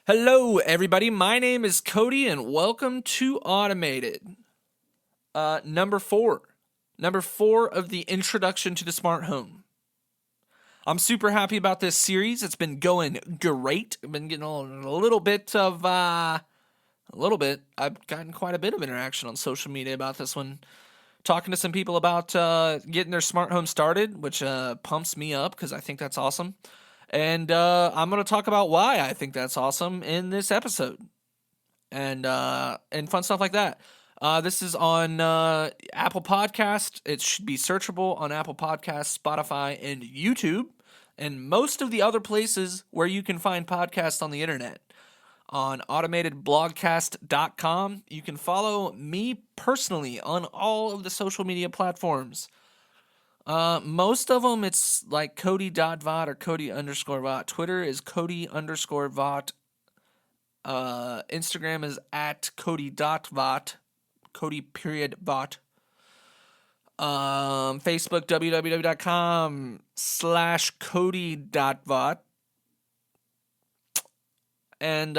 Hello, everybody. My name is Cody, and welcome to Automated. Number four. Number four of the introduction to the smart home. I'm super happy about this series. It's been going great. I've been getting a little bit of, I've gotten quite a bit of interaction on social media about this one. Talking to some people about getting their smart home started, which pumps me up because I think that's awesome. And I'm going to talk about why I think that's awesome in this episode, and fun stuff like that. This is on Apple Podcast. It should be searchable on Apple Podcasts, Spotify, and YouTube, and most of the other places where you can find podcasts on the internet. On automatedblogcast.com. You can follow me personally on all of the social media platforms. Most of them, it's like Cody.vot or Cody_vot. Twitter is Cody_vot. Instagram is at Cody.vot. Cody.vot. Facebook, www.com/Cody.vot. And,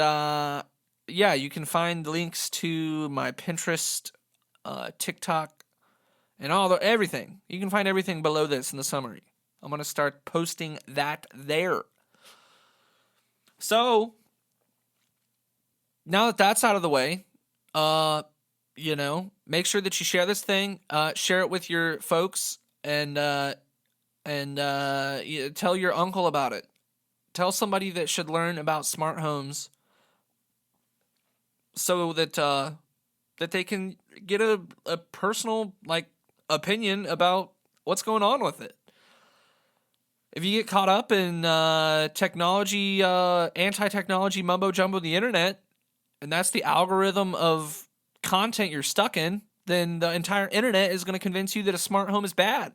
you can find links to my Pinterest, TikTok, and everything. You can find everything below this in the summary. I'm going to start posting that there. So, now that that's out of the way, make sure that you share this thing. Share it with your folks, and tell your uncle about it. Tell somebody that should learn about smart homes, so that they can get a personal opinion about what's going on with it. If you get caught up in technology, anti-technology mumbo jumbo of the internet, and that's the algorithm of content you're stuck in, then the entire internet is going to convince you that a smart home is bad.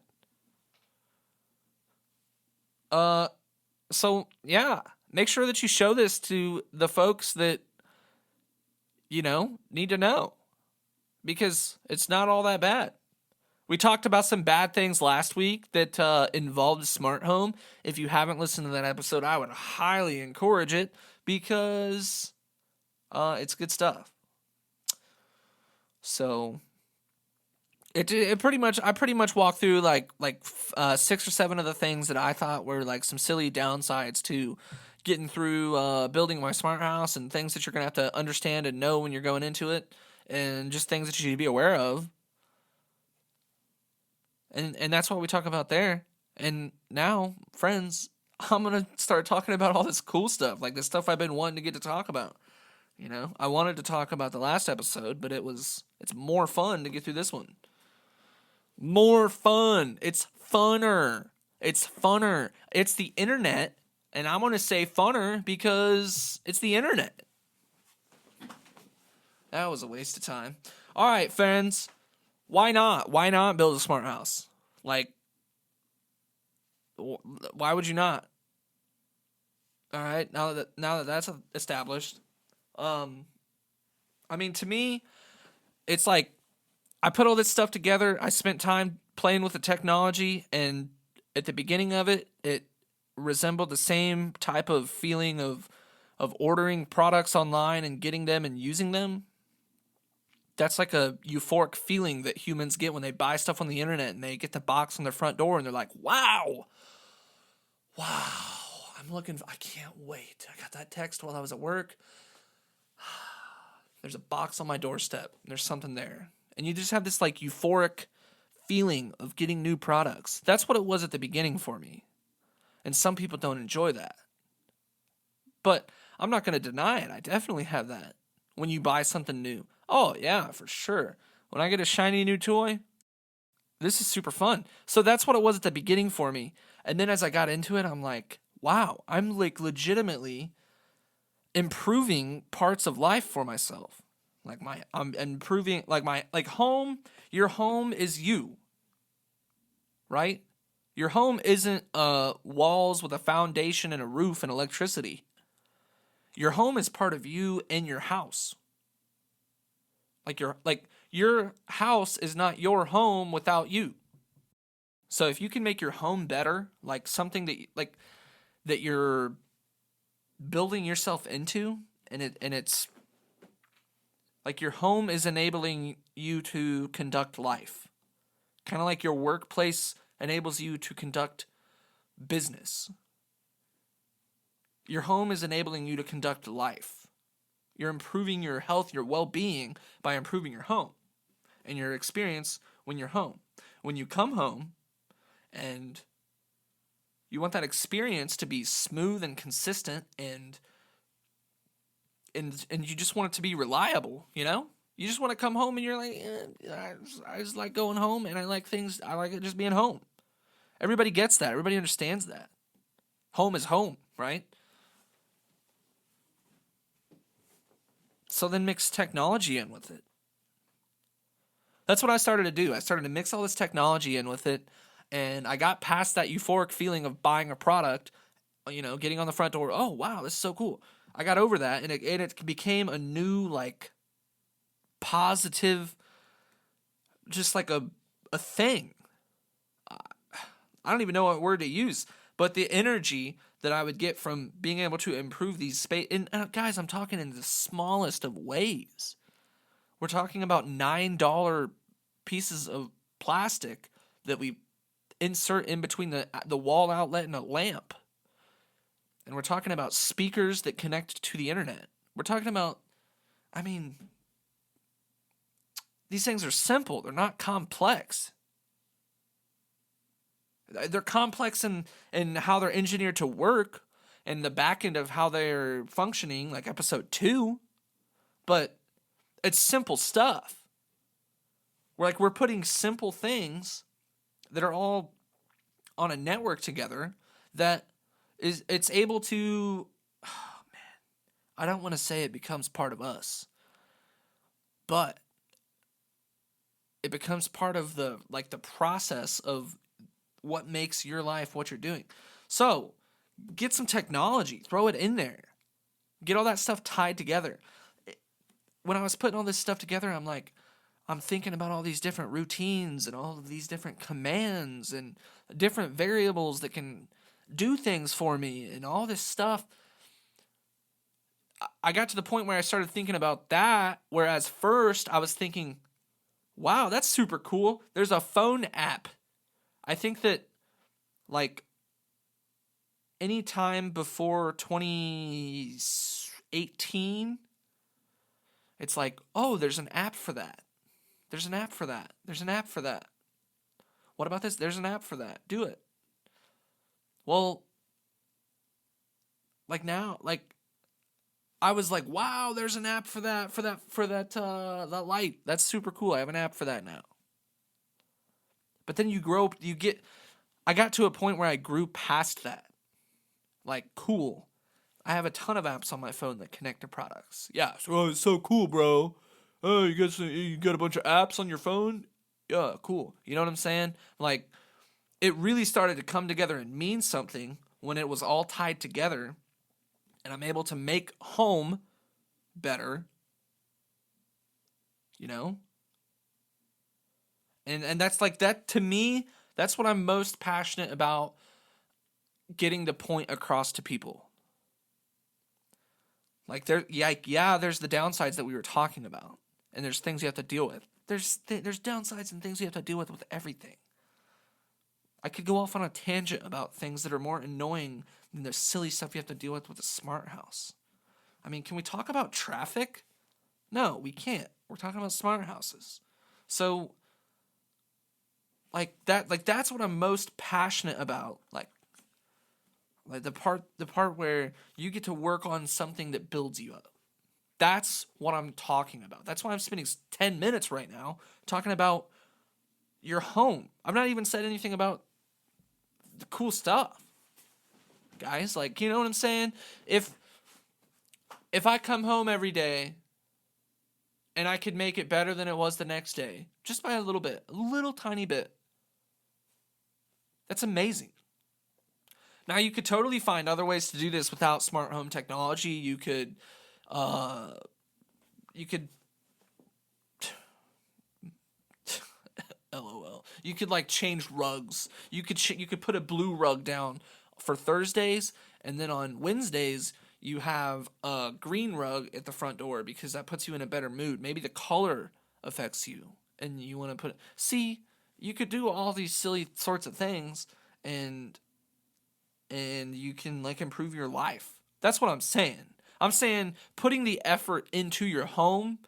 So yeah, make sure that you show this to the folks that need to know, because it's not all that bad. We talked about some bad things last week that involved a smart home. If you haven't listened to that episode, I would highly encourage it, because it's good stuff. So I pretty much walked through like 6 or 7 of the things that I thought were like some silly downsides to getting through building my smart house, and things that you're gonna have to understand and know when you're going into it, and just things that you need to be aware of. And that's what we talk about there. And now, friends, I'm going to start talking about all this cool stuff, like the stuff I've been wanting to get to talk about. I wanted to talk about the last episode, but it's more fun to get through this one. More fun. It's funner. It's funner. It's the internet, and I'm going to say funner because it's the internet. That was a waste of time. All right, friends. Why not? Why not build a smart house? Like, why would you not? All right, now that that's established, to me, it's like I put all this stuff together. I spent time playing with the technology, and at the beginning of it, it resembled the same type of feeling of ordering products online and getting them and using them. That's like a euphoric feeling that humans get when they buy stuff on the internet and they get the box on their front door and they're like, wow, I can't wait. I got that text while I was at work. There's a box on my doorstep. There's something there. And you just have this like euphoric feeling of getting new products. That's what it was at the beginning for me. And some people don't enjoy that. But I'm not going to deny it. I definitely have that when you buy something new. Oh, yeah, for sure. When I get a shiny new toy, this is super fun. So that's what it was at the beginning for me. And then as I got into it, I'm like, wow, I'm like legitimately improving parts of life for myself. I'm improving my home. Your home is you, right? Your home isn't walls with a foundation and a roof and electricity. Your home is part of you and your house. Your house is not your home without you. So if you can make your home better, like something that you're building yourself into, and it's like your home is enabling you to conduct life. Kind of like your workplace enables you to conduct business. Your home is enabling you to conduct life. You're improving your health, your well-being by improving your home and your experience when you're home. When you come home and you want that experience to be smooth and consistent and you just want it to be reliable, you know? You just want to come home and you're like, I just like going home and I like it just being home. Everybody gets that. Everybody understands that. Home is home, right? So then mix technology in with it. That's what I started to do. I started to mix all this technology in with it, and I got past that euphoric feeling of buying a product, getting on the front door. Oh, wow, this is so cool. I got over that, and it became a new, like, positive, just like a thing. I don't even know what word to use, but the energy that I would get from being able to improve these space. And guys, I'm talking in the smallest of ways. We're talking about $9 pieces of plastic that we insert in between the wall outlet and a lamp. And we're talking about speakers that connect to the internet. We're talking about, these things are simple. They're not complex. They're complex in how they're engineered to work and the back end of how they're functioning, like episode 2. But it's simple stuff. We're putting simple things that are all on a network together that it's able to, oh man, I don't want to say it becomes part of us, but it becomes part of the process of what makes your life what you're doing. So get some technology, throw it in there, get all that stuff tied together. When I was putting all this stuff together, I'm thinking about all these different routines and all of these different commands and different variables that can do things for me and all this stuff. I got to the point where I started thinking about that, whereas first I was thinking, wow, that's super cool. There's a phone app. I think that, any time before 2018, it's like, oh, there's an app for that. There's an app for that. There's an app for that. What about this? There's an app for that. Do it. Well, now, I was like, wow, there's an app for that that light. That's super cool. I have an app for that now. But then I got to a point where I grew past that. Cool. I have a ton of apps on my phone that connect to products. Yeah, so it's so cool, bro. Oh, you got a bunch of apps on your phone? Yeah, cool. You know what I'm saying? It really started to come together and mean something when it was all tied together, and I'm able to make home better. And that's that to me, that's what I'm most passionate about, getting the point across to people. There's the downsides that we were talking about, and there's things you have to deal with. There's downsides and things you have to deal with everything. I could go off on a tangent about things that are more annoying than the silly stuff you have to deal with a smart house. Can we talk about traffic? No, we can't. We're talking about smart houses. So, that's what I'm most passionate about. The part where you get to work on something that builds you up. That's what I'm talking about. That's why I'm spending 10 minutes right now talking about your home. I've not even said anything about the cool stuff. Guys, you know what I'm saying? If I come home every day and I could make it better than it was the next day, just by a little bit, a little tiny bit, that's amazing. Now, you could totally find other ways to do this without smart home technology. You could, LOL. You could change rugs. You could put a blue rug down for Thursdays, and then on Wednesdays you have a green rug at the front door because that puts you in a better mood. Maybe the color affects you and you want to put, see, you could do all these silly sorts of things and you can like improve your life. That's what I'm saying. I'm saying putting the effort into your home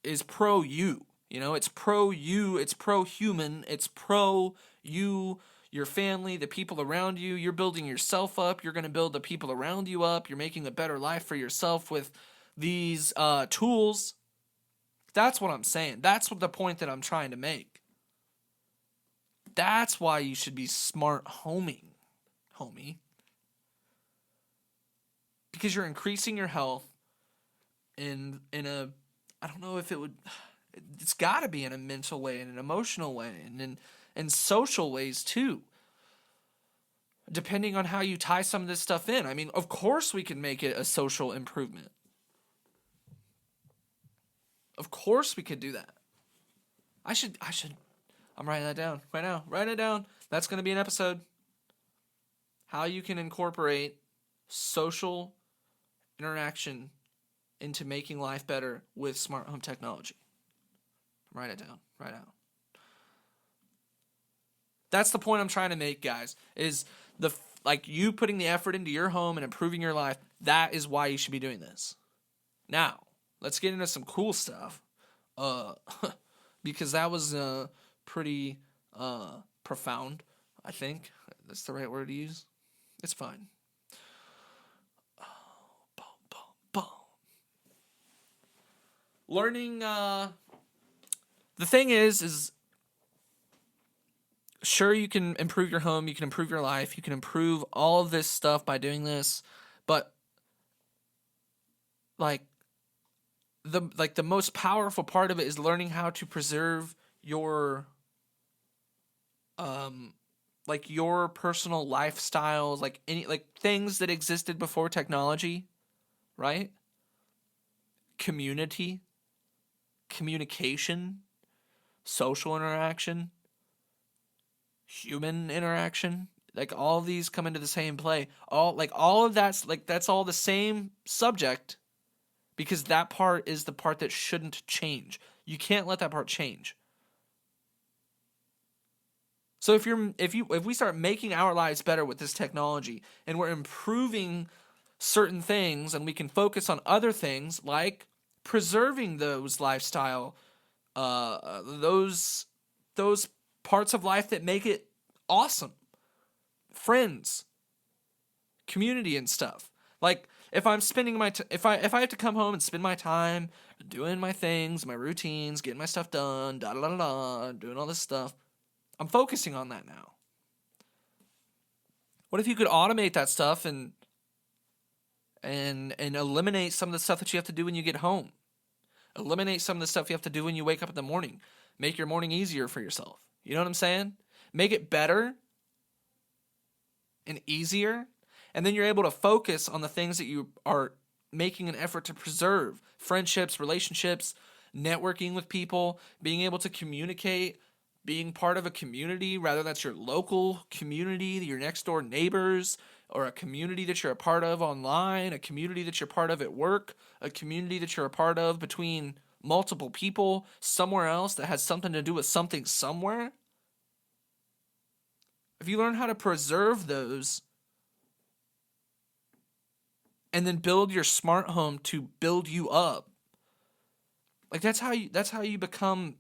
is pro you. It's pro you, it's pro human, it's pro you, your family, the people around you. You're building yourself up. You're going to build the people around you up. You're making a better life for yourself with these tools. That's what I'm saying. That's what the point that I'm trying to make. That's why you should be smart homing, homie. Because you're increasing your health in a, I don't know if it's got to be in a mental way, in an emotional way, and in social ways too. Depending on how you tie some of this stuff in. I mean, of course we can make it a social improvement. Of course we could do that. I'm writing that down right now. Write it down. That's going to be an episode. How you can incorporate social interaction into making life better with smart home technology. Write it down. Right now. That's the point I'm trying to make, guys, is you putting the effort into your home and improving your life. That is why you should be doing this. Now, let's get into some cool stuff. Because that was pretty profound, I think. That's the right word to use. It's fine. Learning, the thing is sure, you can improve your home, you can improve your life, you can improve all of this stuff by doing this, but the most powerful part of it is learning how to preserve your your personal lifestyles, things that existed before technology, right? Communication, social interaction, human interaction, all of these come into the same play. All of that's all the same subject, because that part is the part that shouldn't change. You can't let that part change. So if we start making our lives better with this technology and we're improving certain things and we can focus on other things like preserving those lifestyle, those parts of life that make it awesome, friends, community and stuff. If I'm spending if I have to come home and spend my time doing my things, my routines, getting my stuff done, doing all this stuff, I'm focusing on that now. What if you could automate that stuff and eliminate some of the stuff that you have to do when you get home? Eliminate some of the stuff you have to do when you wake up in the morning. Make your morning easier for yourself. You know what I'm saying? Make it better and easier. And then you're able to focus on the things that you are making an effort to preserve. Friendships, relationships, networking with people, being able to communicate, being part of a community, whether that's your local community, your next door neighbors, or a community that you're a part of online, a community that you're part of at work, a community that you're a part of between multiple people somewhere else that has something to do with something somewhere. If you learn how to preserve those and then build your smart home to build you up, that's how you become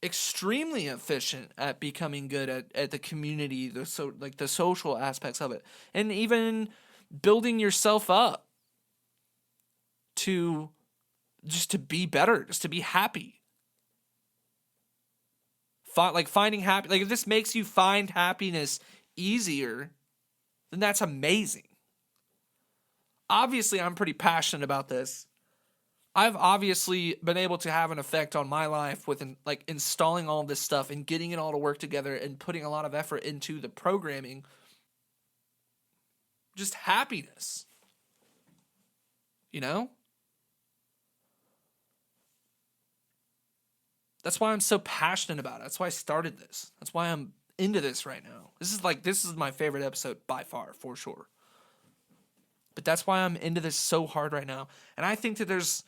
extremely efficient at becoming good at the community, the social aspects of it, and even building yourself up to be better, just to be happy. Finding happy, if this makes you find happiness easier, then that's amazing. Obviously, I'm pretty passionate about this. I've obviously been able to have an effect on my life with installing all this stuff and getting it all to work together and putting a lot of effort into the programming. Just happiness. That's why I'm so passionate about it. That's why I started this. That's why I'm into this right now. This is my favorite episode by far, for sure. But that's why I'm into this so hard right now. And I think that there's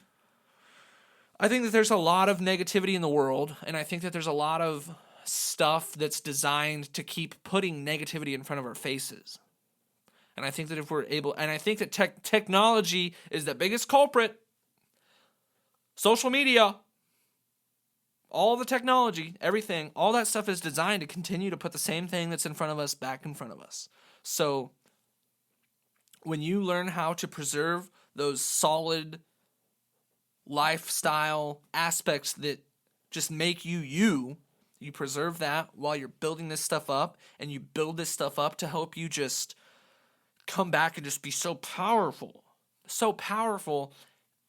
a lot of negativity in the world, and I think that there's a lot of stuff that's designed to keep putting negativity in front of our faces. And I think that if we're able, and I think that technology is the biggest culprit. Social media, all the technology, everything, all that stuff is designed to continue to put the same thing that's in front of us back in front of us. So when you learn how to preserve those solid lifestyle aspects that just make you preserve that while you're building this stuff up, and you build this stuff up to help you just come back and just be so powerful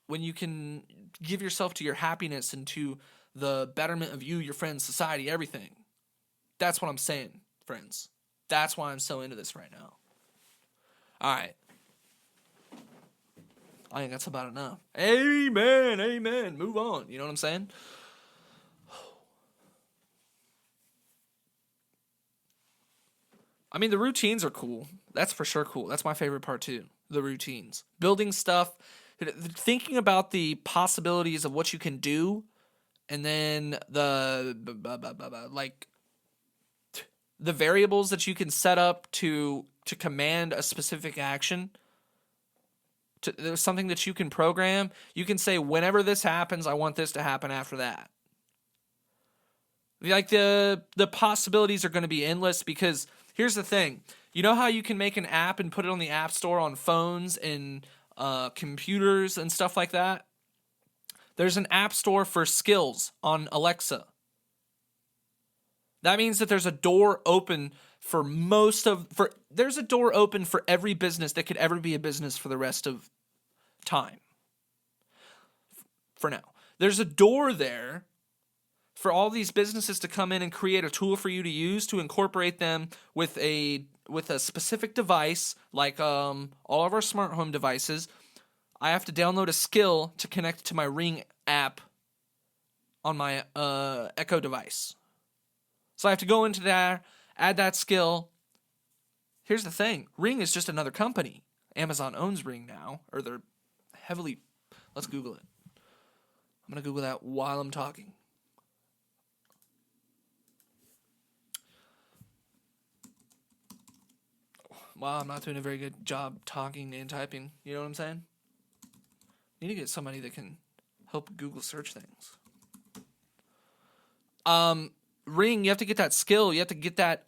when you can give yourself to your happiness and to the betterment of you, your friends, society, everything. That's what I'm saying, friends. That's why I'm so into this right now. All right. I think that's about enough. Amen, amen. Move on. You know what I'm saying? I mean, the routines are cool. That's for sure cool. That's my favorite part too. The routines. Building stuff, thinking about the possibilities of what you can do, and then the variables that you can set up to command a specific action. There's something that you can program. You can say, whenever this happens, I want this to happen after that. Like the possibilities are going to be endless, because here's the thing. You know how you can make an app and put it on the App Store on phones and computers and stuff like that? There's an App Store for skills on Alexa. That means that there's a door open for there's a door open for every business that could ever be a business for the rest of time. For now. There's a door there for all these businesses to come in and create a tool for you to use to incorporate them with a specific device, like all of our smart home devices. I have to download a skill to connect to my Ring app on my Echo device. So I have to go into there, add that skill. Here's the thing. Ring is just another company. Amazon owns Ring now, or they're heavily... Let's Google it. I'm going to Google that while I'm talking. Wow, I'm not doing a very good job talking and typing. You know what I'm saying? Need to get somebody that can help Google search things. Ring, you have to get that skill. You have to get that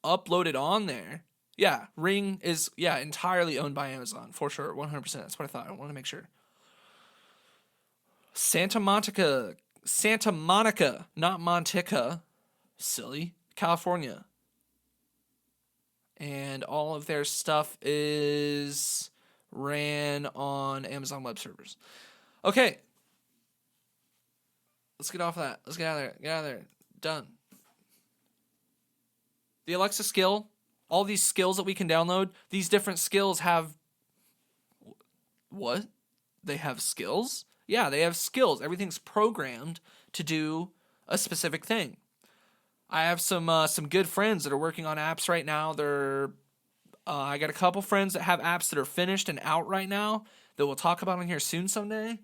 uploaded on there. Yeah, Ring is entirely owned by Amazon, for sure, 100%. That's what I thought. I want to make sure. Santa Monica, not Montica, silly, California. And all of their stuff is ran on Amazon Web Servers. Okay. Let's get off of that. Let's get out of there. Get out of there. Done. The Alexa skill, all these skills that we can download, these different skills have... What? They have skills? Yeah, they have skills. Everything's programmed to do a specific thing. I have some good friends that are working on apps right now. I got a couple friends that have apps that are finished and out right now that we'll talk about on here soon someday.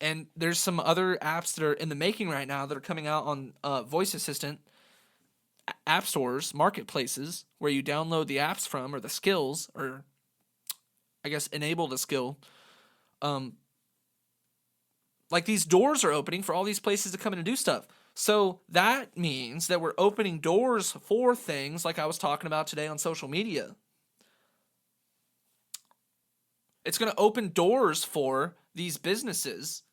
And there's some other apps that are in the making right now that are coming out on voice assistant app stores, marketplaces, where you download the apps from, or the skills, or I guess enable the skill. Like these doors are opening for all these places to come in and do stuff. So that means that we're opening doors for things like I was talking about today on social media. It's going to open doors for these businesses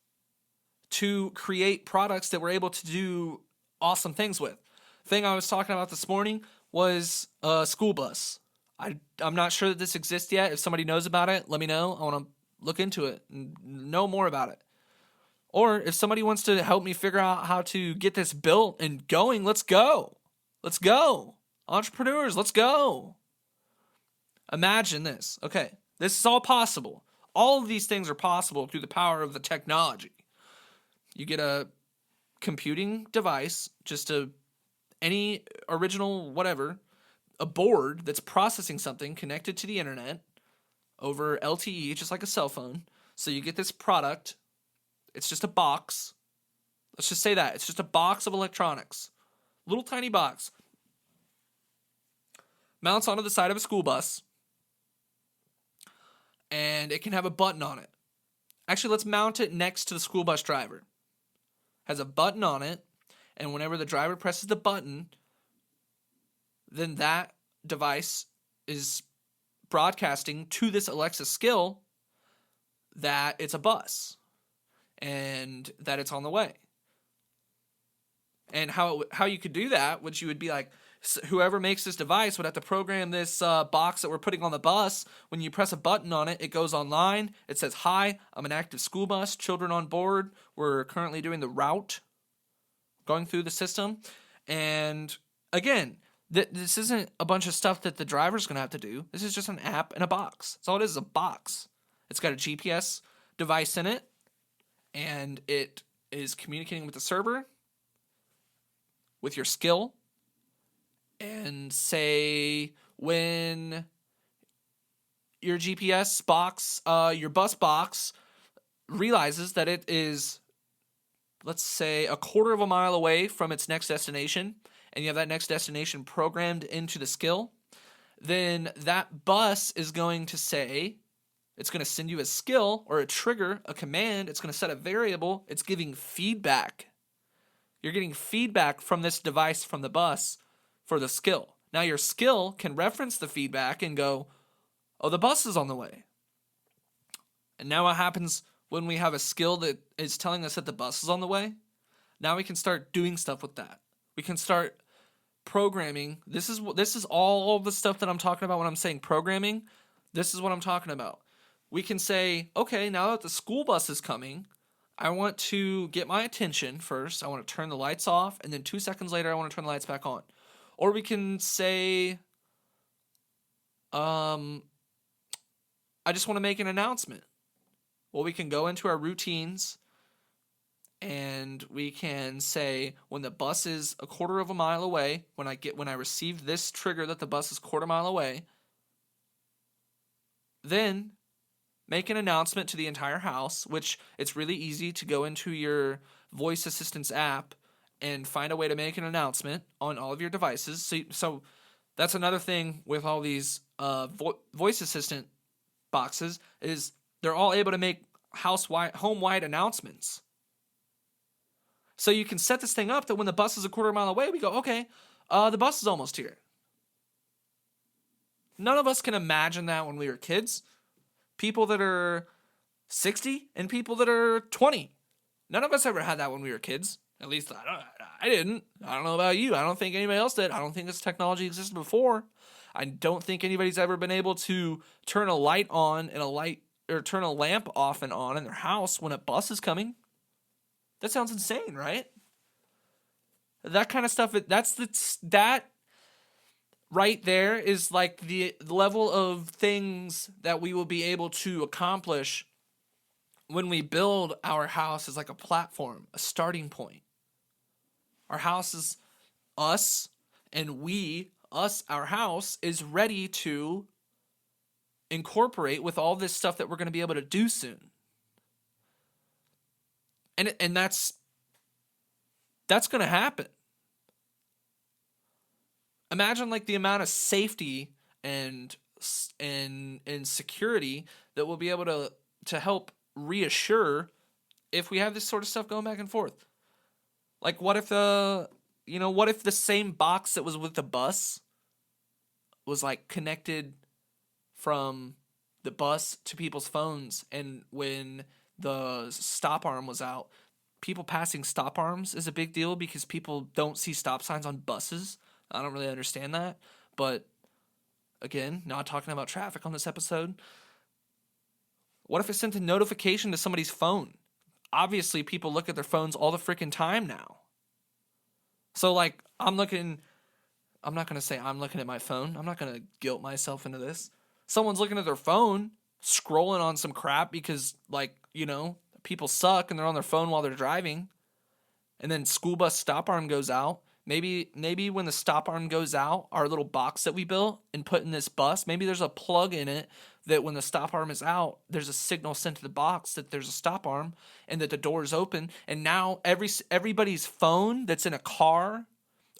to create products that we're able to do awesome things with. The thing I was talking about this morning was a school bus. I'm not sure that this exists yet. If somebody knows about it, let me know. I want to look into it and know more about it. Or if somebody wants to help me figure out how to get this built and going, let's go. Let's go. Entrepreneurs, let's go. Imagine this. Okay, this is all possible. All of these things are possible through the power of the technology. You get a computing device, any original whatever, a board that's processing something connected to the internet, over LTE, just like a cell phone. So you get this product. It's just a box. Let's just say that. It's just a box of electronics. Little tiny box. Mounts onto the side of a school bus. And it can have a button on it. Actually, let's mount it next to the school bus driver. Has a button on it. And whenever the driver presses the button, then that device is broadcasting to this Alexa skill that it's a bus and that it's on the way. And how you could do that, which you would be like, whoever makes this device would have to program this box that we're putting on the bus. When you press a button on it, it goes online. It says, "Hi, I'm an active school bus. Children on board. We're currently doing the route, going through the system." And again, this isn't a bunch of stuff that the driver's going to have to do. This is just an app and a box. That's all it is a box. It's got a GPS device in it, and it is communicating with the server, with your skill, and say when your GPS box, your bus box, realizes that it is, let's say, a quarter of a mile away from its next destination, and you have that next destination programmed into the skill, then that bus is going to say, it's going to send you a skill or a trigger, a command. It's going to set a variable. It's giving feedback. You're getting feedback from this device from the bus for the skill. Now your skill can reference the feedback and go, "Oh, the bus is on the way." And now what happens when we have a skill that is telling us that the bus is on the way? Now we can start doing stuff with that. We can start programming. This is all the stuff that I'm talking about when I'm saying programming. This is what I'm talking about. We can say, okay, now that the school bus is coming, I want to get my attention first. I want to turn the lights off, and then 2 seconds later, I want to turn the lights back on. Or we can say, I just want to make an announcement. Well, we can go into our routines, and we can say, when the bus is a quarter of a mile away, when I receive this trigger that the bus is quarter mile away, then make an announcement to the entire house, which it's really easy to go into your voice assistance app and find a way to make an announcement on all of your devices. So that's another thing with all these voice assistant boxes is they're all able to make home-wide announcements. So you can set this thing up that when the bus is a quarter mile away, we go, okay, the bus is almost here. None of us can imagine that when we were kids. People that are 60 and people that are 20. None of us ever had that when we were kids. At least I didn't. I don't know about you. I don't think anybody else did. I don't think this technology existed before. I don't think anybody's ever been able to turn a light on and or turn a lamp off and on in their house when a bus is coming. That sounds insane, right? That kind of stuff. That right there is like the level of things that we will be able to accomplish when we build our house as like a platform, a starting point. Our house is us, and our house is ready to incorporate with all this stuff that we're going to be able to do soon. And that's going to happen. Imagine like the amount of safety and security that we'll be able to help reassure if we have this sort of stuff going back and forth. Like what if the same box that was with the bus was like connected from the bus to people's phones, and when the stop arm was out, people passing stop arms is a big deal because people don't see stop signs on buses. I don't really understand that, but again, not talking about traffic on this episode. What if it sent a notification to somebody's phone? Obviously, people look at their phones all the freaking time now. So, like, I'm not going to say I'm looking at my phone. I'm not going to guilt myself into this. Someone's looking at their phone, scrolling on some crap because, like, people suck and they're on their phone while they're driving. And then school bus stop arm goes out. Maybe when the stop arm goes out, our little box that we built and put in this bus, maybe there's a plug in it that when the stop arm is out, there's a signal sent to the box that there's a stop arm and that the door is open. And now everybody's phone that's in a car,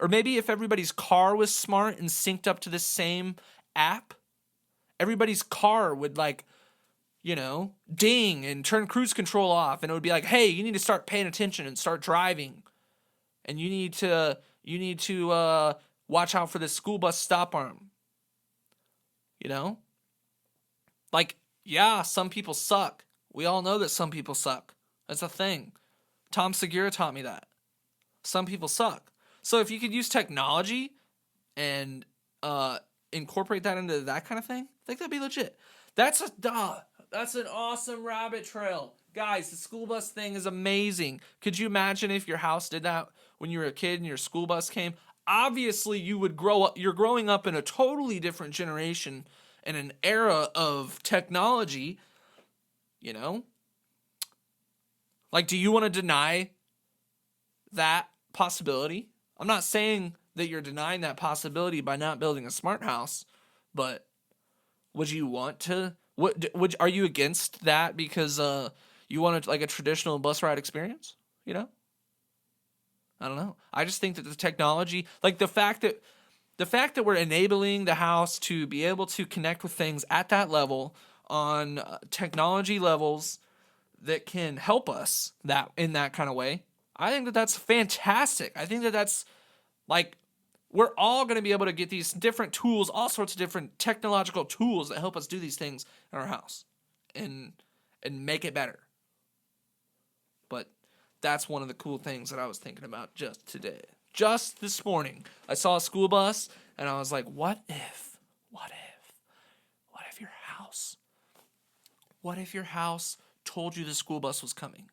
or maybe if everybody's car was smart and synced up to this same app, everybody's car would ding and turn cruise control off, and it would be like, hey, you need to start paying attention and start driving. And you need to watch out for this school bus stop arm. Some people suck. We all know that some people suck. That's a thing. Tom Segura taught me that. Some people suck. So if you could use technology and incorporate that into that kind of thing, I think that'd be legit. That's an awesome rabbit trail. Guys, the school bus thing is amazing. Could you imagine if your house did that when you were a kid and your school bus came? Obviously, you would grow up. You're growing up in a totally different generation and an era of technology, Like, do you want to deny that possibility? I'm not saying that you're denying that possibility by not building a smart house, but would you want to? Are you against that because you want a traditional bus ride experience? I don't know. I just think that the technology, like the fact that we're enabling the house to be able to connect with things at that level on technology levels that can help us that in that kind of way, I think that that's fantastic. I think that that's we're all going to be able to get these different tools, all sorts of different technological tools that help us do these things in our house and make it better. But that's one of the cool things that I was thinking about just today. Just this morning, I saw a school bus and I was like, what if your house told you the school bus was coming?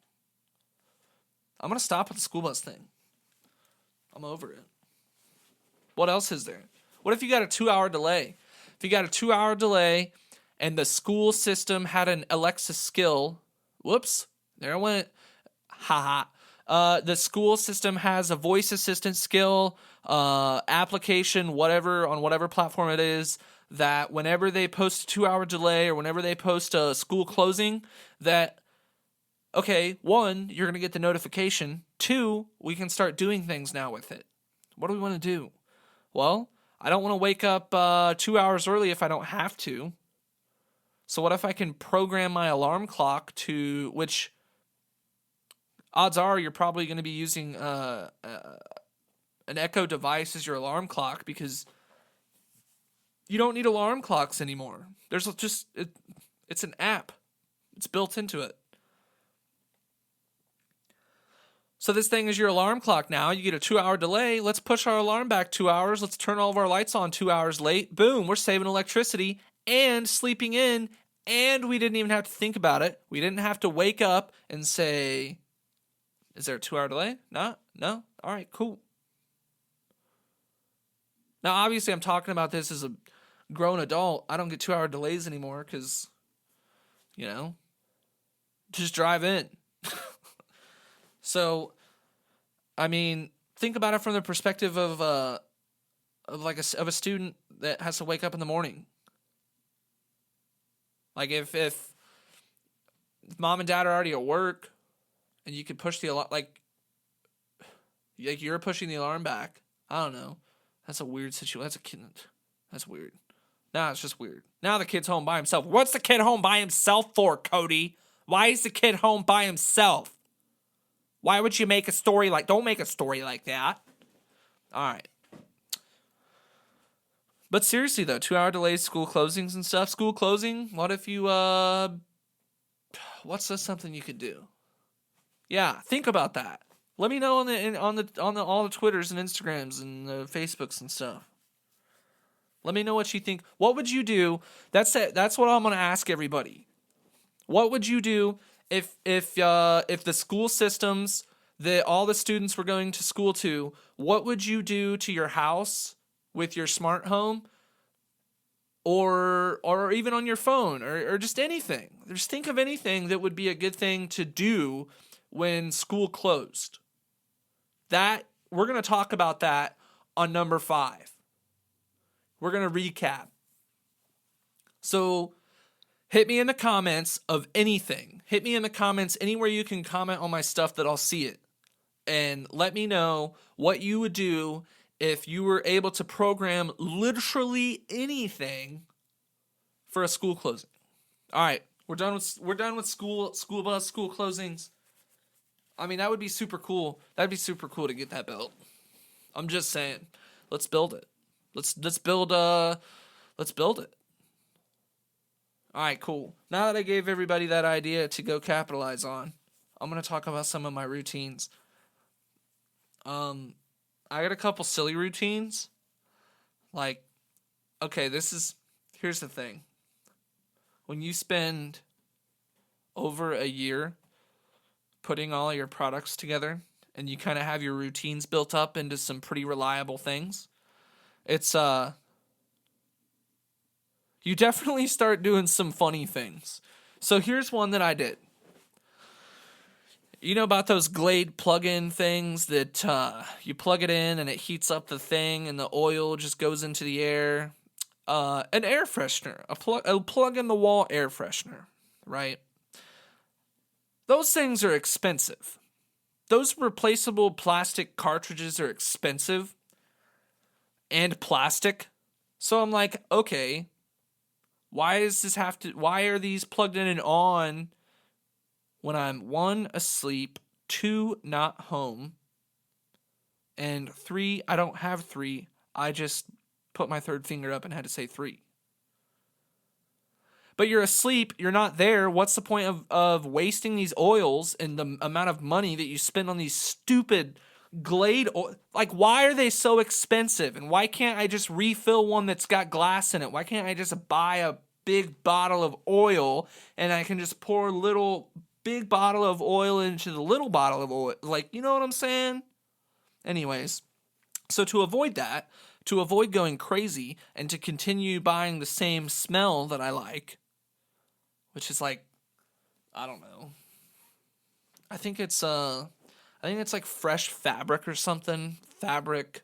I'm going to stop with the school bus thing. I'm over it. What else is there? What if you got a 2-hour delay? If you got a 2-hour delay and the school system had an Alexa skill, whoops, there I went. The school system has a voice assistant skill, application, whatever, on whatever platform it is, that whenever they post a 2-hour delay or whenever they post a school closing, that, okay, 1, you're going to get the notification. 2, we can start doing things now with it. What do we want to do? Well, I don't want to wake up 2 hours early if I don't have to. So what if I can program my alarm clock to, which odds are you're probably going to be using an Echo device as your alarm clock because you don't need alarm clocks anymore. There's just, it's an app. It's built into it. So this thing is your alarm clock now. You get a 2-hour delay. Let's push our alarm back 2 hours. Let's turn all of our lights on 2 hours late. Boom, we're saving electricity and sleeping in, and we didn't even have to think about it. We didn't have to wake up and say, is there a 2-hour delay? No? All right, cool. Now, obviously, I'm talking about this as a grown adult. I don't get 2-hour delays anymore because, just drive in. So, I mean, think about it from the perspective of a student that has to wake up in the morning. Like if mom and dad are already at work, and you could push the alarm, like you're pushing the alarm back. I don't know. That's a weird situation. That's a kid. That's weird. Now it's just weird. Now the kid's home by himself. What's the kid home by himself for, Cody? Why is the kid home by himself? Why would you make a story don't make a story like that. All right. But seriously though, 2-hour delays, school closings and stuff. School closing, what if you, what's something you could do? Yeah, think about that. Let me know on all the Twitters and Instagrams and the Facebooks and stuff. Let me know what you think. What would you do? That's it. That's what I'm going to ask everybody. What would you do if the school systems that all the students were going to school to, what would you do to your house with your smart home or even on your phone or just anything? Just think of anything that would be a good thing to do when school closed. That we're going to talk about that on number 5. We're going to recap. So hit me in the comments of anything. Hit me in the comments anywhere you can comment on my stuff that I'll see it. And let me know what you would do if you were able to program literally anything for a school closing. All right, we're done with school bus, school closings. I mean, that would be super cool. That'd be super cool to get that built. I'm just saying, let's build it. Let's build it. All right, cool. Now that I gave everybody that idea to go capitalize on, I'm going to talk about some of my routines. I got a couple silly routines. Like, okay, here's the thing. When you spend over a year putting all your products together and you kind of have your routines built up into some pretty reliable things, it's, you definitely start doing some funny things. So here's one that I did. You know about those Glade plug-in things that you plug it in and it heats up the thing and the oil just goes into the air? An air freshener, a plug-in-the-wall air freshener, right? Those things are expensive. Those replaceable plastic cartridges are expensive and plastic. So I'm like, okay, why are these plugged in and on when I'm 1, asleep, 2, not home, and 3, I don't have 3, I just put my third finger up and had to say 3. But you're asleep, you're not there. What's the point of wasting these oils and the amount of money that you spend on these stupid Glade oil? Like, why are they so expensive? And why can't I just refill one that's got glass in it? Why can't I just buy a big bottle of oil and I can just pour big bottle of oil into the little bottle of oil? Like, you know what I'm saying? Anyways, so to avoid that, to avoid going crazy and to continue buying the same smell that I like, which is like, I don't know. I think it's like fresh fabric or something. Fabric,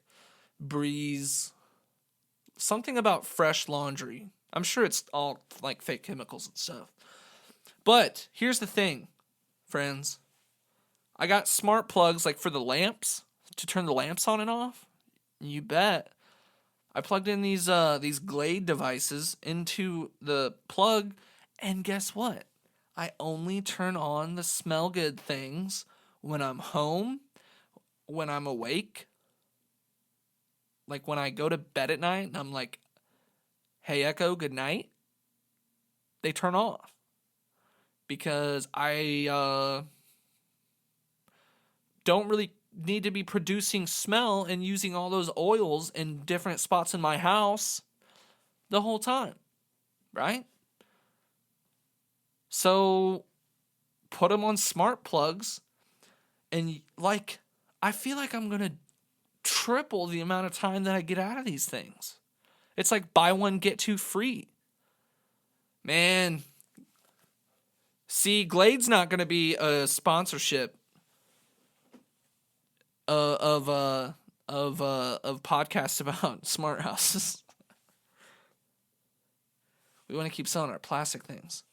breeze, something about fresh laundry. I'm sure it's all like fake chemicals and stuff. But here's the thing, friends. I got smart plugs like for the lamps to turn the lamps on and off. You bet. I plugged in these Glade devices into the plug, and guess what? I only turn on the smell good things when I'm home, when I'm awake. Like when I go to bed at night and I'm like, hey, Echo, good night. They turn off. Because I don't really need to be producing smell and using all those oils in different spots in my house the whole time. Right? So put them on smart plugs, and like, I feel like I'm going to triple the amount of time that I get out of these things. It's like buy one, get 2 free. Man. See, Glade's not going to be a sponsorship of podcasts about smart houses. We want to keep selling our plastic things.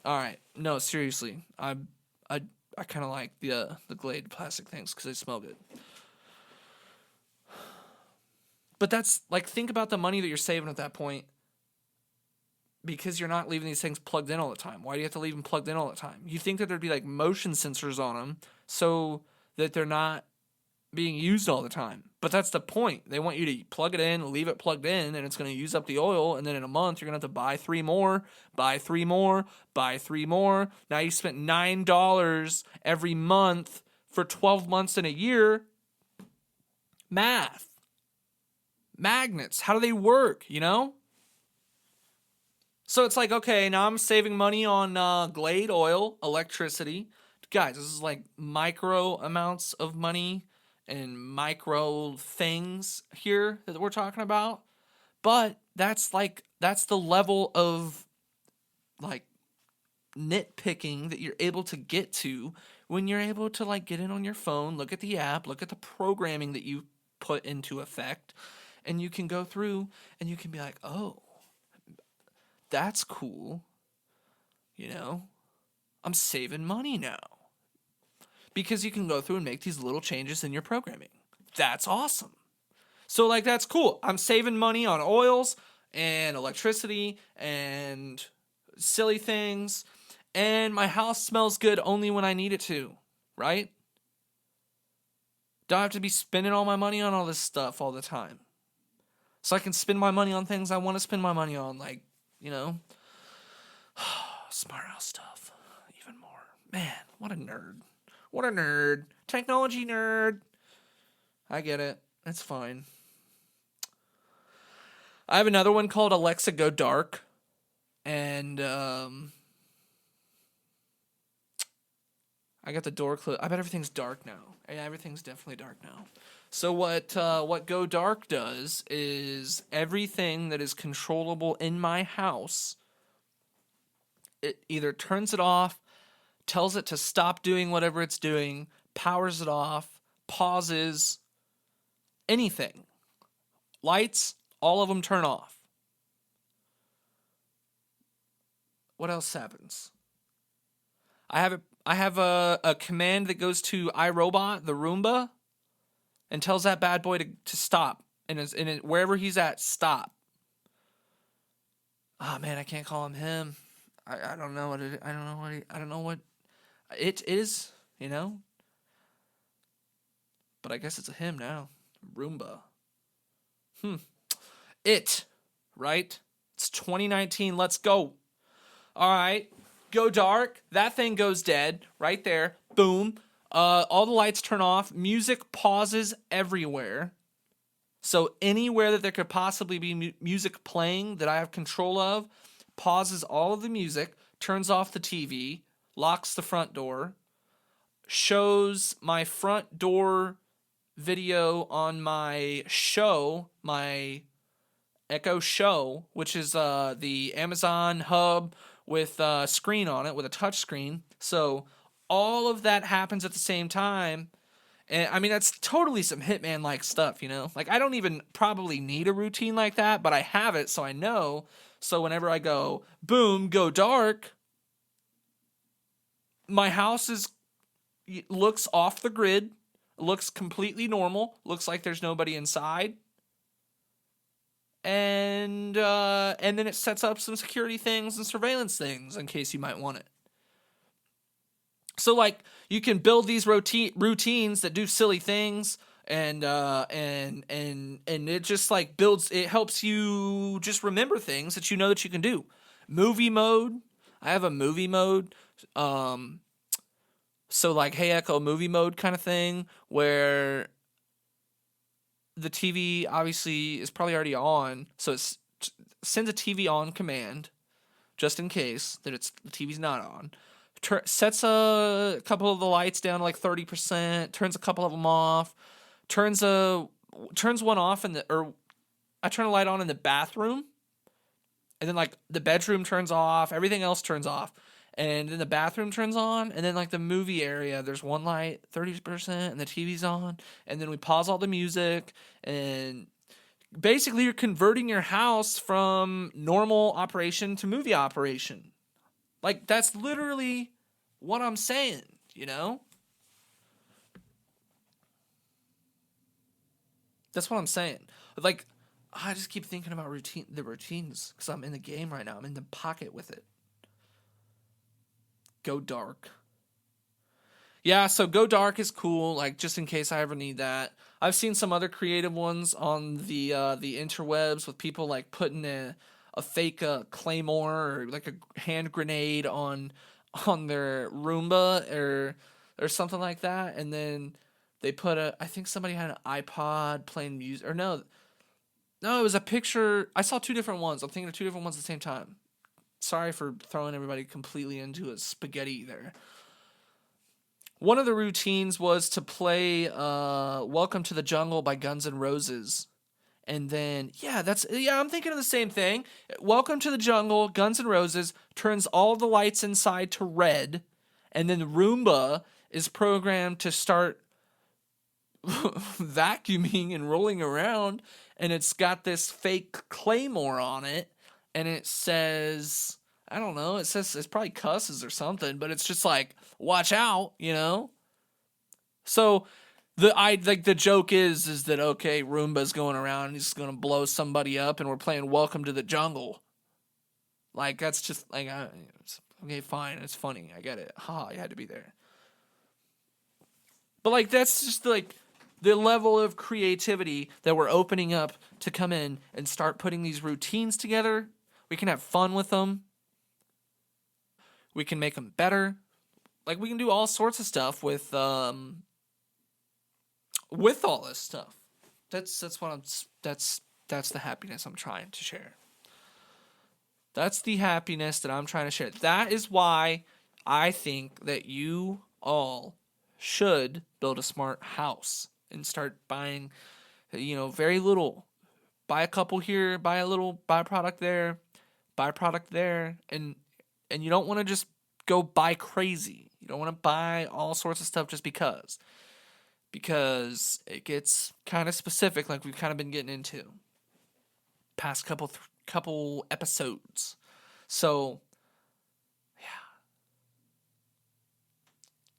All right, no, seriously, I kind of like the Glade plastic things because they smell good. But that's like, think about the money that you're saving at that point, because you're not leaving these things plugged in all the time. Why do you have to leave them plugged in all the time? You think that there'd be like motion sensors on them so that they're not being used all the time. But that's the point. They want you to plug it in, leave it plugged in, and it's going to use up the oil. And then in a month, you're going to have to buy 3 more, buy 3 more, buy 3 more. Now you spent $9 every month for 12 months in a year. Math. Magnets. How do they work, you know? So it's like, okay, now I'm saving money on Glade oil, electricity. Guys, this is like micro amounts of money and micro things here that we're talking about. But that's the level of like nitpicking that you're able to get to when you're able to like get in on your phone, look at the app, look at the programming that you put into effect, and you can go through and you can be like, oh, that's cool. You know, I'm saving money now. Because you can go through and make these little changes in your programming. That's awesome. So like that's cool. I'm saving money on oils and electricity and silly things. And my house smells good only when I need it to, right? Don't have to be spending all my money on all this stuff all the time. So I can spend my money on things I want to spend my money on, like, you know, smart house stuff. Even more. Man, what a nerd. What a nerd. Technology nerd. I get it. It's fine. I have another one called Alexa Go Dark. And I got the door closed. I bet everything's dark now. Yeah, everything's definitely dark now. So what Go Dark does is everything that is controllable in my house, it either turns it off, tells it to stop doing whatever it's doing, powers it off, pauses, anything. Lights, all of them turn off. What else happens? I have a command that goes to iRobot, the Roomba, and tells that bad boy to stop. And wherever he's at, stop. Oh man, I can't call him. I don't know what it. I don't know what it is. You know. But I guess it's a him now. Roomba. It, right? It's 2019. Let's go. All right. Go dark. That thing goes dead right there. Boom. All the lights turn off. Music pauses everywhere. So anywhere that there could possibly be music playing that I have control of, pauses all of the music, turns off the TV, locks the front door, shows my front door video on my show, my Echo Show, which is the Amazon hub with a screen on it, with a touch screen. So all of that happens at the same time. And I mean, that's totally some Hitman-like stuff, you know? Like, I don't even probably need a routine like that, but I have it, so I know. So whenever I go, boom, go dark, my house looks off the grid, looks completely normal, looks like there's nobody inside. And then it sets up some security things and surveillance things in case you might want it. So like you can build these routines that do silly things, and it just like builds. It helps you just remember things that you know that you can do. Movie mode. I have a movie mode. So like, hey Echo, movie mode kind of thing where the TV obviously is probably already on, so it sends a TV on command just in case that the TV's not on. Sets a couple of the lights down to like 30%, turns a couple of them off, turns one off I turn a light on in the bathroom, and then like the bedroom turns off, everything else turns off, and then the bathroom turns on, and then like the movie area, there's one light, 30%, and the TV's on, and then we pause all the music, and basically you're converting your house from normal operation to movie operation. Like, that's literally what I'm saying, you know? That's what I'm saying. Like, I just keep thinking about the routines because I'm in the game right now. I'm in the pocket with it. Go dark. Yeah, so Go Dark is cool, like, just in case I ever need that. I've seen some other creative ones on the interwebs with people, like, putting a fake claymore or, like, a hand grenade on their Roomba or something like that, and then they put I think somebody had an iPod playing music, or no, it was a picture. I saw two different ones. I'm thinking of two different ones at the same time. Sorry for throwing everybody completely into a spaghetti there. One of the routines was to play Welcome to the Jungle by Guns N' Roses. And then, I'm thinking of the same thing. Welcome to the Jungle, Guns N' Roses, turns all the lights inside to red, and then the Roomba is programmed to start vacuuming and rolling around, and it's got this fake claymore on it, and it says, I don't know, it says, it's probably cusses or something, but it's just like, watch out, you know? So the joke is that, okay, Roomba's going around and he's gonna blow somebody up, and we're playing Welcome to the Jungle. Like, that's just like, okay, fine, it's funny, I get it. Ha, you had to be there. But like, that's just like the level of creativity that we're opening up to come in and start putting these routines together. We can have fun with them. We can make them better. Like, we can do all sorts of stuff with all this stuff. That's the happiness I'm trying to share. That's the happiness that I'm trying to share. That is why I think that you all should build a smart house and start buying, very little. Buy a couple here, buy a little, buy a product there, and you don't want to just go buy crazy. You don't want to buy all sorts of stuff just because it gets kind of specific, like we've kind of been getting into past couple episodes. So, yeah.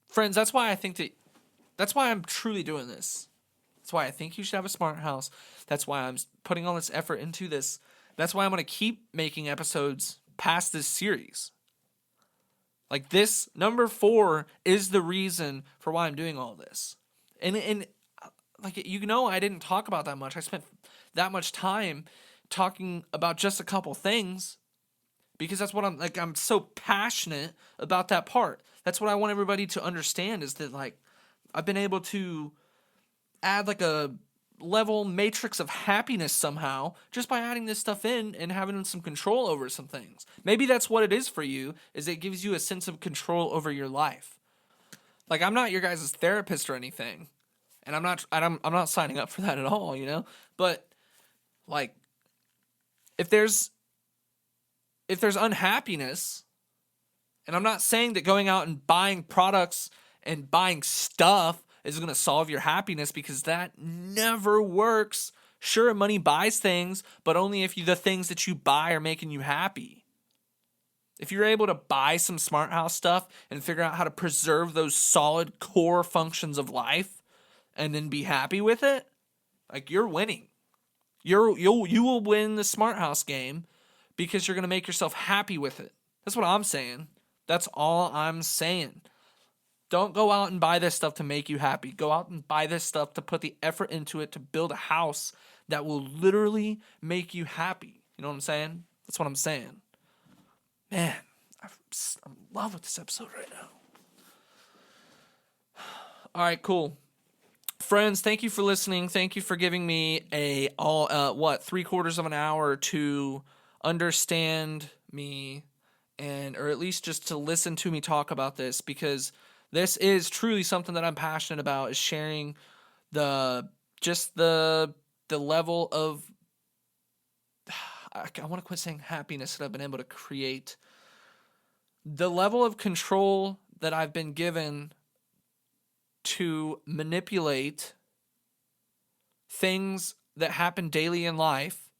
Friends, that's why I'm truly doing this. That's why I think you should have a smart house. That's why I'm putting all this effort into this. That's why I'm going to keep making episodes past this series. Like, this number 4 is the reason for why I'm doing all this. And like, I didn't talk about that much. I spent that much time talking about just a couple things because that's what I'm so passionate about that part. That's what I want everybody to understand, is that, like, I've been able to add like a level matrix of happiness somehow just by adding this stuff in and having some control over some things. Maybe that's what it is for you, is it gives you a sense of control over your life. Like, I'm not your guys' therapist or anything, and I'm not signing up for that at all, But, like, if there's unhappiness, and I'm not saying that going out and buying products and buying stuff is going to solve your happiness, because that never works. Sure, money buys things, but only if the things that you buy are making you happy. If you're able to buy some smart house stuff and figure out how to preserve those solid core functions of life and then be happy with it, like, you're winning. You will win the smart house game because you're going to make yourself happy with it. That's what I'm saying. That's all I'm saying. Don't go out and buy this stuff to make you happy. Go out and buy this stuff to put the effort into it to build a house that will literally make you happy. You know what I'm saying? That's what I'm saying. Man, I'm in love with this episode right now. All right, cool. Friends, thank you for listening. Thank you for giving me 3/4 of an hour to understand me, or at least just to listen to me talk about this, because this is truly something that I'm passionate about, is sharing the level of, I want to quit saying happiness that I've been able to create. The level of control that I've been given to manipulate things that happen daily in life,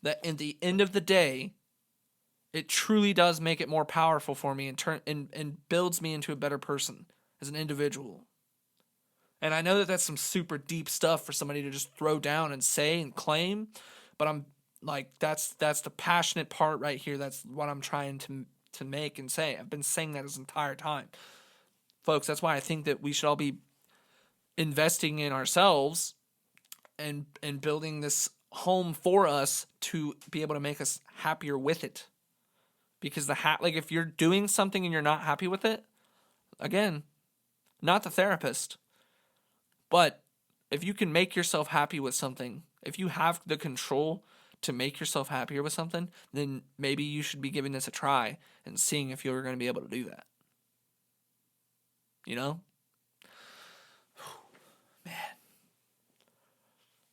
that at the end of the day, it truly does make it more powerful for me and builds me into a better person as an individual. And I know that that's some super deep stuff for somebody to just throw down and say and claim, but I'm like, that's the passionate part right here. That's what I'm trying to make and say. I've been saying that this entire time. Folks, that's why I think that we should all be investing in ourselves and building this home for us to be able to make us happier with it. Because if you're doing something and you're not happy with it, again, not the therapist, but if you can make yourself happy with something, if you have the control to make yourself happier with something, then maybe you should be giving this a try and seeing if you're going to be able to do that. Man,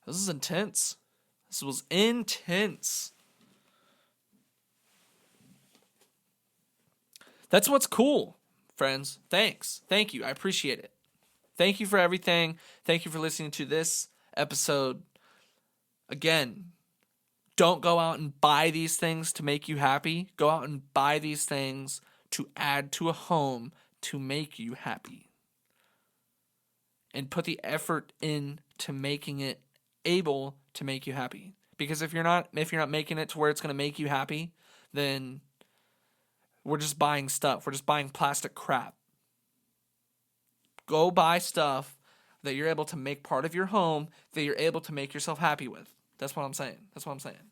this is intense. This was intense. That's what's cool, friends. Thanks. Thank you. I appreciate it. Thank you for everything. Thank you for listening to this episode. Again, don't go out and buy these things to make you happy. Go out and buy these things to add to a home to make you happy. And put the effort into making it able to make you happy. Because if you're not making it to where it's going to make you happy, then we're just buying stuff. We're just buying plastic crap. Go buy stuff that you're able to make part of your home, that you're able to make yourself happy with. That's what I'm saying.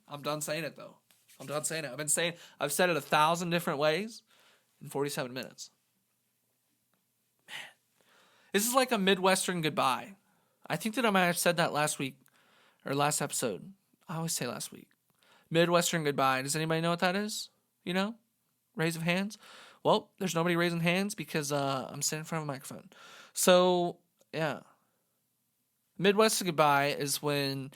I'm done saying it, though. I've said it 1,000 different ways in 47 minutes. Man. This is like a Midwestern goodbye. I think that I might have said that last week, or last episode. I always say last week. Midwestern goodbye. Does anybody know what that is? You know? Raise of hands? Well, there's nobody raising hands because I'm sitting in front of a microphone. So, yeah. Midwestern goodbye is when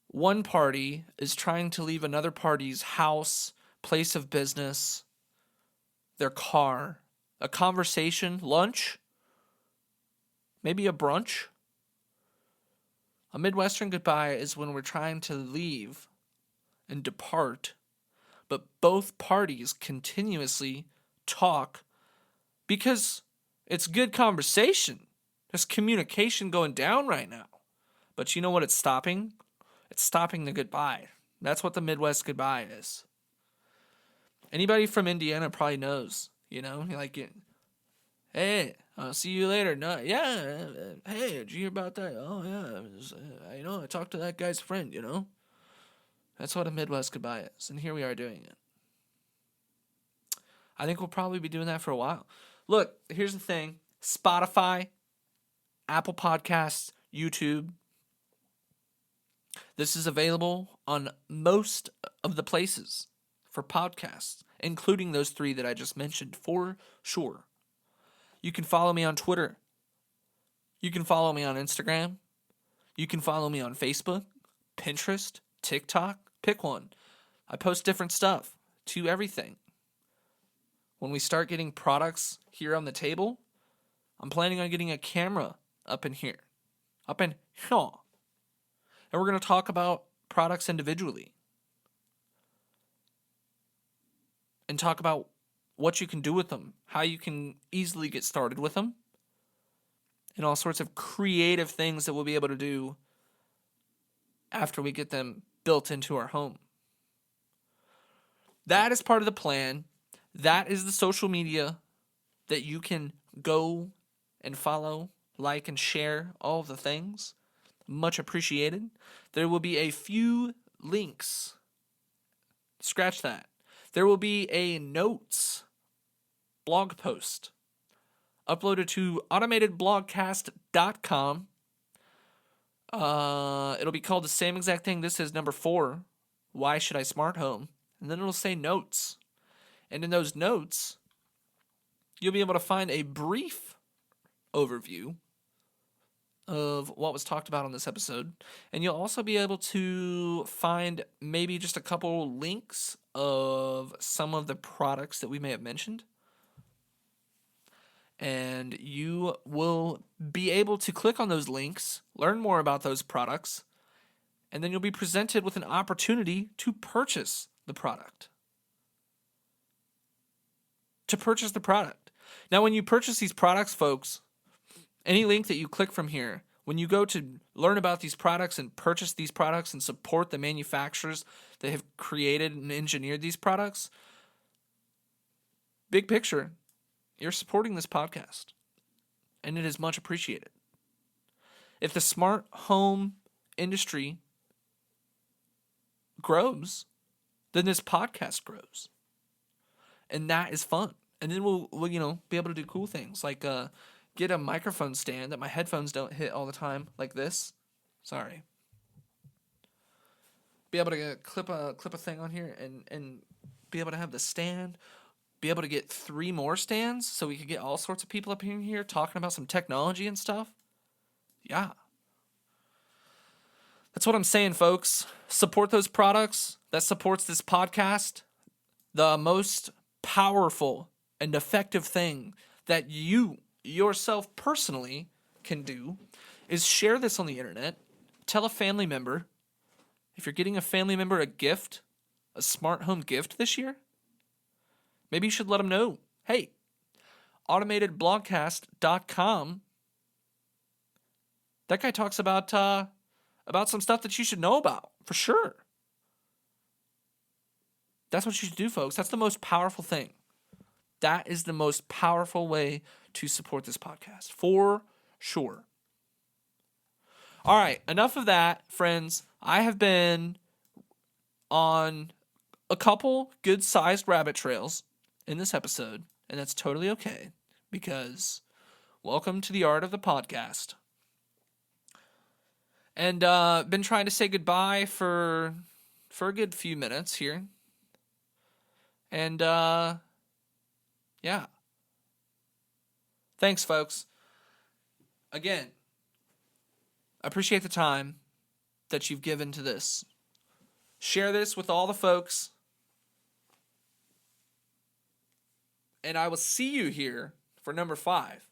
one party is trying to leave another party's house, place of business, their car, a conversation, lunch, maybe a brunch. A Midwestern goodbye is when we're trying to leave and depart, but both parties continuously talk because it's good conversation. There's communication going down right now. But you know what it's stopping? It's stopping the goodbye. That's what the Midwest goodbye is. Anybody from Indiana probably knows, you know? You're like, hey, I'll see you later. No, yeah, hey, did you hear about that? Oh, yeah, I talked to that guy's friend, you know? That's what a Midwest goodbye is, and here we are doing it. I think we'll probably be doing that for a while. Look, here's the thing. Spotify, Apple Podcasts, YouTube. This is available on most of the places for podcasts, including those 3 that I just mentioned for sure. You can follow me on Twitter. You can follow me on Instagram. You can follow me on Facebook, Pinterest, TikTok. Pick one. I post different stuff to everything. When we start getting products here on the table, I'm planning on getting a camera up in here. And we're going to talk about products individually. And talk about what you can do with them, how you can easily get started with them, and all sorts of creative things that we'll be able to do after we get them built into our home. That is part of the plan. That is the social media that you can go and follow, like, and share all of the things. Much appreciated. There will be a few links. Scratch that. There will be a notes blog post uploaded to automatedblogcast.com. It'll be called the same exact thing. This is number 4. Why should I smart home? And then it'll say notes. And in those notes, you'll be able to find a brief overview of what was talked about on this episode. And you'll also be able to find maybe just a couple links of some of the products that we may have mentioned. And you will be able to click on those links, learn more about those products, and then you'll be presented with an opportunity to purchase the product. Now, when you purchase these products, folks, any link that you click from here, when you go to learn about these products and purchase these products and support the manufacturers that have created and engineered these products, big picture, you're supporting this podcast, and it is much appreciated. If the smart home industry grows, then this podcast grows. And that is fun. And then we'll be able to do cool things like get a microphone stand that my headphones don't hit all the time, like this. Sorry. Be able to clip a thing on here and be able to have the stand. Be able to get 3 more stands so we could get all sorts of people up in here talking about some technology and stuff. Yeah. That's what I'm saying, folks. Support those products. That supports this podcast. The most powerful and effective thing that you yourself personally can do is share this on the internet. Tell a family member. If you're getting a family member a gift, a smart home gift this year, maybe you should let them know, hey, automatedblogcast.com, that guy talks about some stuff that you should know about, for sure. That's what you should do, folks. That's the most powerful thing. That is the most powerful way to support this podcast, for sure. All right, enough of that, friends. I have been on a couple good-sized rabbit trails in this episode, and that's totally okay, because welcome to the art of the podcast. And been trying to say goodbye for a good few minutes here. And yeah. Thanks, folks. Again, appreciate the time that you've given to this. Share this with all the folks. And I will see you here for number 5.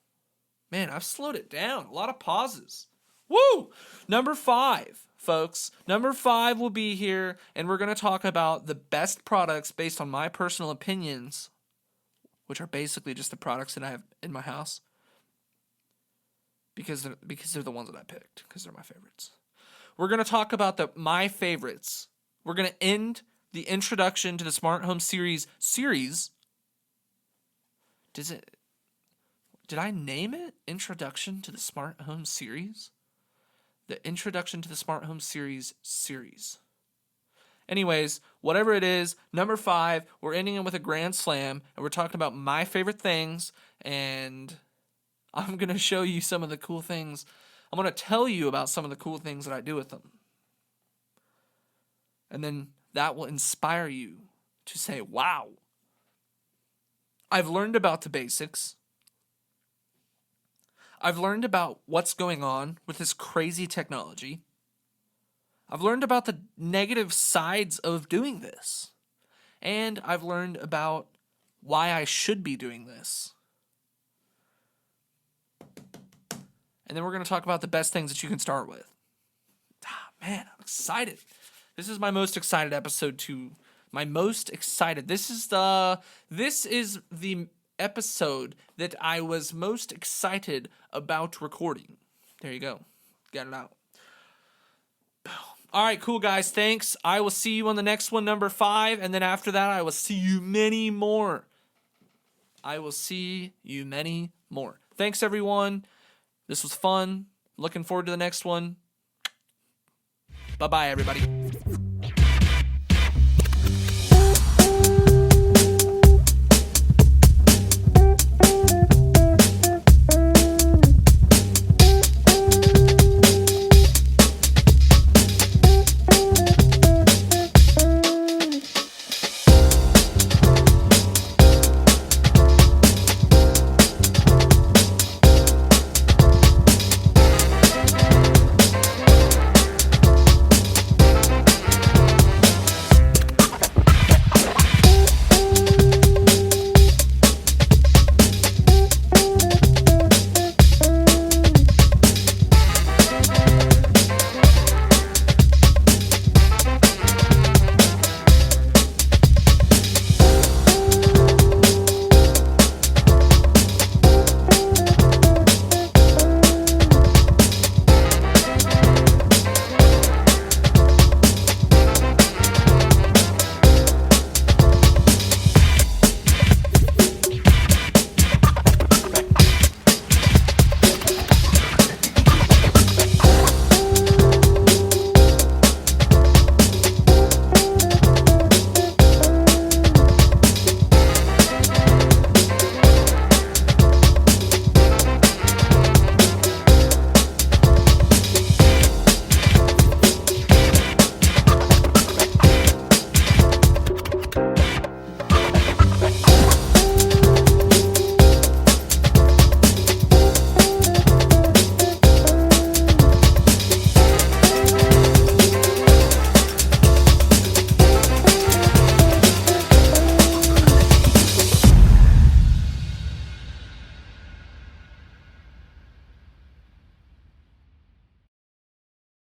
Man, I've slowed it down. A lot of pauses. Woo! Number 5, folks. Number 5 will be here, and we're going to talk about the best products based on my personal opinions, which are basically just the products that I have in my house. Because they're the ones that I picked, because they're my favorites. We're going to talk about my favorites. We're going to end the introduction to the Smart Home series. Did I name it Introduction to the Smart Home series? The Introduction to the Smart Home series. Anyways, whatever it is, number 5, we're ending it with a grand slam, and we're talking about my favorite things, and I'm going to show you some of the cool things. I'm going to tell you about some of the cool things that I do with them. And then that will inspire you to say, wow, I've learned about the basics. I've learned about what's going on with this crazy technology. I've learned about the negative sides of doing this. And I've learned about why I should be doing this. And then we're going to talk about the best things that you can start with. Man, I'm excited. This is my most excited episode too. My most excited. This is the episode that I was most excited about recording. There you go. Got it out. All right, cool, guys. Thanks. I will see you on the next one, number 5. And then after that, I will see you many more. Thanks, everyone. This was fun. Looking forward to the next one. Bye-bye, everybody.